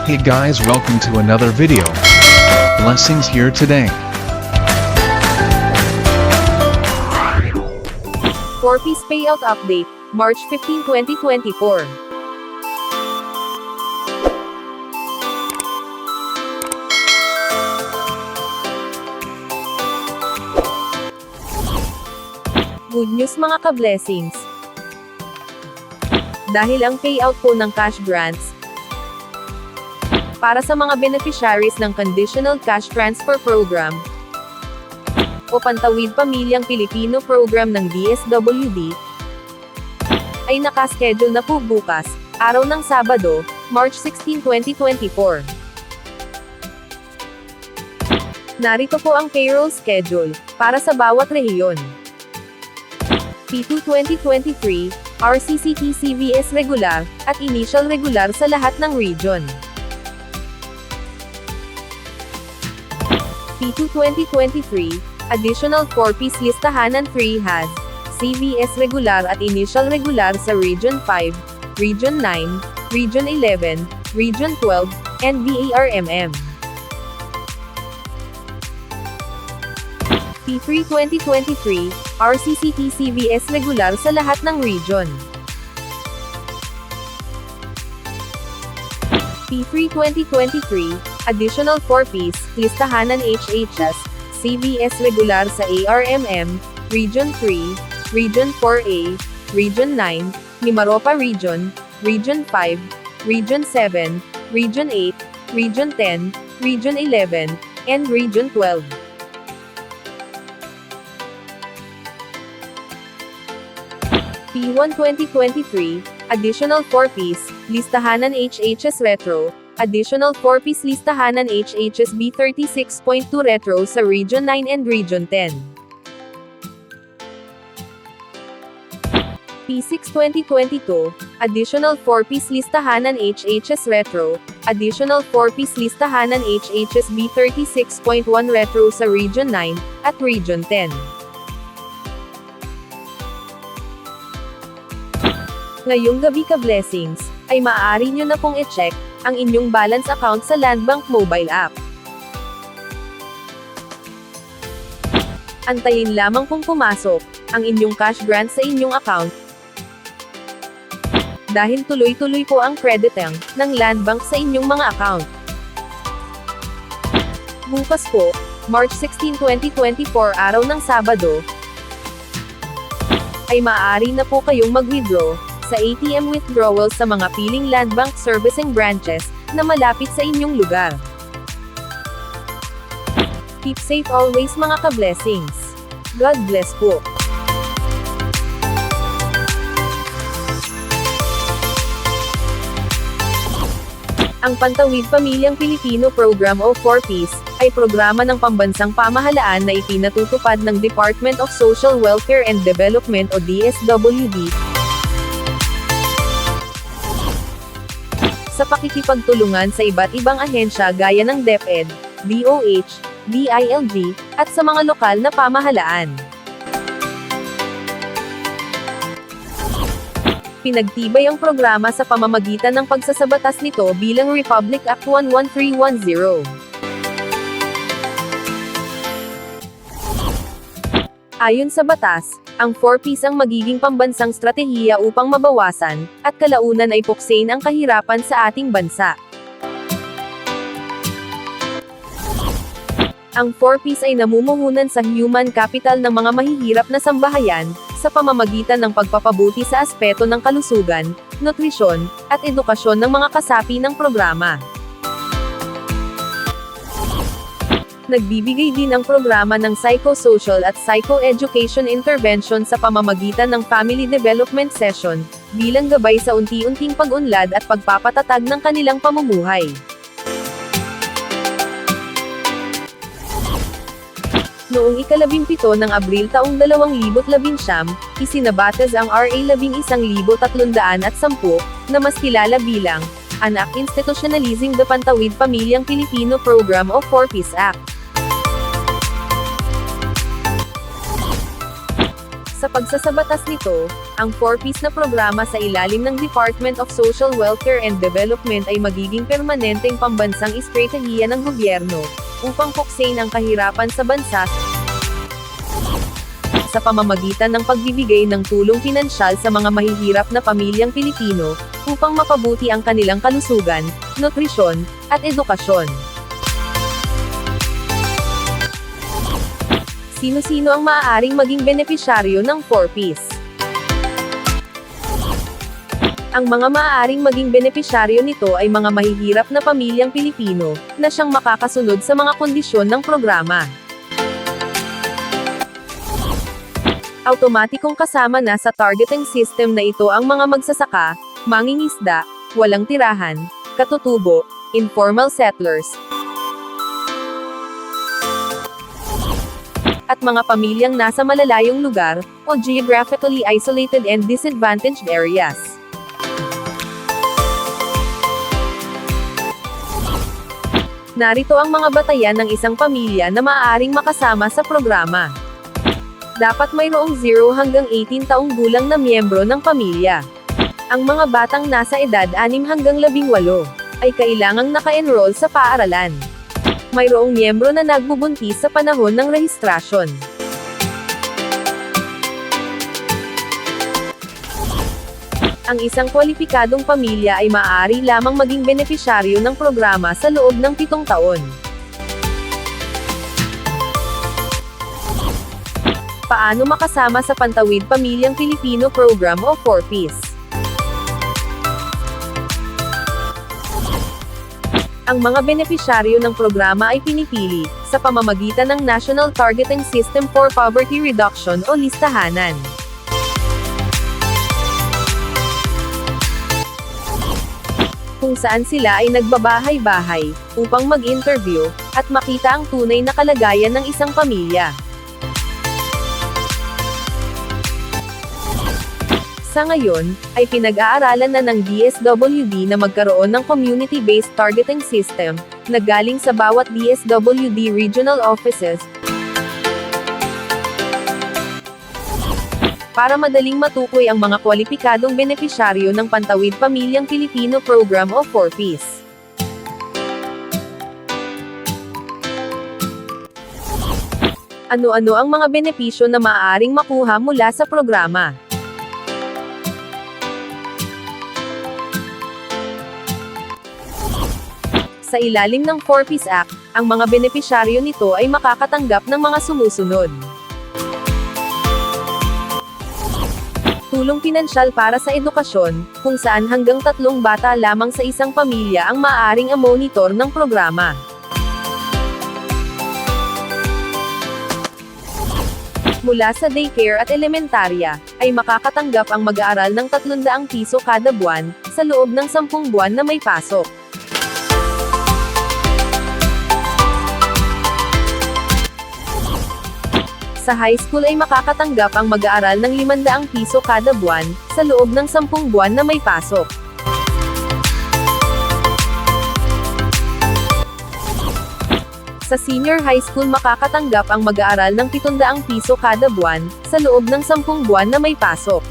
Hey guys, welcome to another video. Blessings here today. 4-piece payout update, March 15, 2024. Good news mga ka-blessings. Dahil ang payout po ng cash grants para sa mga beneficiaries ng Conditional Cash Transfer Program o Pantawid Pamilyang Pilipino Program ng DSWD ay nakaschedule na po bukas, araw ng Sabado, March 16, 2024. Narito po ang payroll schedule para sa bawat rehiyon. P2 2023, RCCT CVS regular, at initial regular sa lahat ng region. P2 2023, additional 4-piece listahanan 3 has, CVS regular at initial regular sa Region 5, Region 9, Region 11, Region 12, and BARMM. P3 2023, RCCT CVS regular sa lahat ng region. P3 2023, additional 4-piece, listahanan HHS, CVS regular sa ARMM, Region 3, Region 4A, Region 9, Mimaropa Region, Region 5, Region 7, Region 8, Region 10, Region 11, and Region 12. P1 2023, additional 4-piece, listahanan HHS Retro, additional 4-piece listahanan HHS B36.2 Retro sa Region 9 and Region 10. P6 2022, additional 4-piece listahanan HHS Retro, additional 4-piece listahanan HHS B36.1 Retro sa Region 9, at Region 10. Ngayong gabi ka-blessings, ay maaari nyo na pong i-check ang inyong balance account sa Landbank mobile app. Antayin lamang pong pumasok ang inyong cash grant sa inyong account dahil tuloy-tuloy po ang crediting ng Landbank sa inyong mga account. Bukas po, March 16, 2024 araw ng Sabado, ay maaari na po kayong mag-withdraw sa ATM withdrawal sa mga piling Landbank servicing branches na malapit sa inyong lugar. Keep safe always mga ka-blessings. God bless po. Ang Pantawid Pamilyang Pilipino Program o 4-piece ay programa ng pambansang pamahalaan na ipinatutupad ng Department of Social Welfare and Development o DSWD sa pakikipagtulungan sa iba't ibang ahensya gaya ng DepEd, DOH, DILG, at sa mga lokal na pamahalaan. Pinagtibay ang programa sa pamamagitan ng pagsasabatas nito bilang Republic Act 11310. Ayon sa batas, ang 4-piece ang magiging pambansang stratehiya upang mabawasan, at kalaunan ay puksain ang kahirapan sa ating bansa. Ang 4-piece ay namumuhunan sa human capital ng mga mahihirap na sambahayan, sa pamamagitan ng pagpapabuti sa aspeto ng kalusugan, nutrisyon, at edukasyon ng mga kasapi ng programa. Nagbibigay din ang programa ng psychosocial at psychoeducation intervention sa pamamagitan ng family development session, bilang gabay sa unti-unting pag-unlad at pagpapatatag ng kanilang pamumuhay. Noong ika-17 ng Abril taong 2019, isinabatas ang RA 11,310 na mas kilala bilang An Act Institutionalizing the Pantawid Pamilyang Pilipino Program o 4-Piece Act. Sa pagsasabatas nito, ang 4Ps na programa sa ilalim ng Department of Social Welfare and Development ay magiging permanenteng pambansang estratehiya ng gobyerno, upang puksain ang kahirapan sa bansa sa pamamagitan ng pagbibigay ng tulong pinansyal sa mga mahihirap na pamilyang Pilipino, upang mapabuti ang kanilang kalusugan, nutrisyon, at edukasyon. Sino-sino ang maaaring maging benepisyaryo ng 4Ps? Ang mga maaaring maging benepisyaryo nito ay mga mahihirap na pamilyang Pilipino, na siyang makakasunod sa mga kondisyon ng programa. Automatikong kasama na sa targeting system na ito ang mga magsasaka, mangingisda, walang tirahan, katutubo, informal settlers, at mga pamilyang nasa malalayong lugar, o geographically isolated and disadvantaged areas. Narito ang mga batayan ng isang pamilya na maaaring makasama sa programa. Dapat mayroong 0 hanggang 18 taong gulang na miyembro ng pamilya. Ang mga batang nasa edad 6 hanggang 18 ay kailangang naka-enroll sa paaralan. Mayroong miyembro na nagbubuntis sa panahon ng rehistrasyon. Ang isang kwalipikadong pamilya ay maaari lamang maging benepisyaryo ng programa sa loob ng 7 taon. Paano makasama sa Pantawid Pamilyang Pilipino Program o 4Ps? Ang mga benepisyaryo ng programa ay pinipili, sa pamamagitan ng National Targeting System for Poverty Reduction o listahanan. Kung saan sila ay nagbabahay-bahay, upang mag-interview, at makita ang tunay na kalagayan ng isang pamilya. Sa ngayon, ay pinag-aaralan na ng DSWD na magkaroon ng community-based targeting system, na galing sa bawat DSWD regional offices, para madaling matukoy ang mga kwalipikadong benepisyaryo ng Pantawid Pamilyang Pilipino Program o 4Ps. Ano-ano ang mga benepisyo na maaaring makuha mula sa programa? Sa ilalim ng 4Ps Act, ang mga benepisyaryo nito ay makakatanggap ng mga sumusunod. Tulong pinansyal para sa edukasyon, kung saan hanggang 3 bata lamang sa isang pamilya ang maaaring monitor ng programa. Mula sa daycare at elementarya, ay makakatanggap ang mag-aaral ng 300 piso kada buwan, sa loob ng 10 buwan na may pasok. Sa high school ay makakatanggap ang mag-aaral ng 500 piso kada buwan, sa loob ng 10 buwan na may pasok. Sa senior high school makakatanggap ang mag-aaral ng 700 piso kada buwan, sa loob ng 10 buwan na may pasok.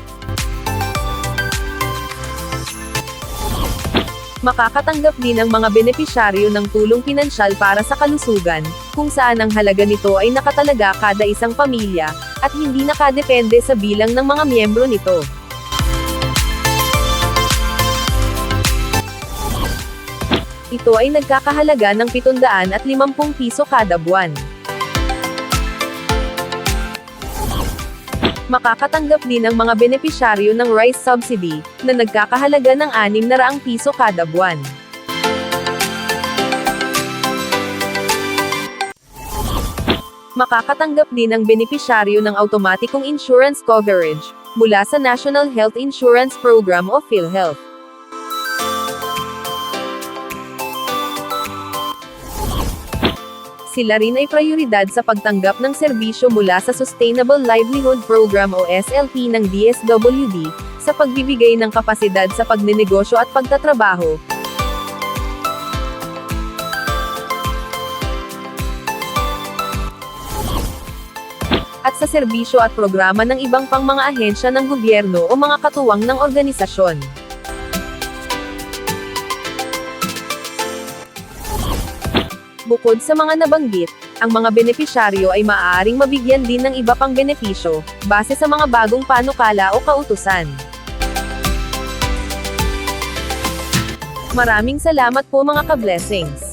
Makakatanggap din ang mga benepisyaryo ng tulong pinansyal para sa kalusugan, kung saan ang halaga nito ay nakatalaga kada isang pamilya, at hindi nakadepende sa bilang ng mga miyembro nito. Ito ay nagkakahalaga ng 750 piso kada buwan. Makakatanggap din ang mga benepisyaryo ng rice subsidy, na nagkakahalaga ng 600 piso kada buwan. Makakatanggap din ang benepisyaryo ng automatikong insurance coverage, mula sa National Health Insurance Program o PhilHealth. Sila rin ay prioridad sa pagtanggap ng serbisyo mula sa Sustainable Livelihood Program o SLP ng DSWD, sa pagbibigay ng kapasidad sa pagnenegosyo at pagtatrabaho. at sa serbisyo at programa ng ibang pang mga ahensya ng gobyerno o mga katuwang ng organisasyon. Bukod sa mga nabanggit, ang mga benepisyaryo ay maaaring mabigyan din ng iba pang benepisyo, base sa mga bagong panukala o kautusan. Maraming salamat po mga ka-blessings.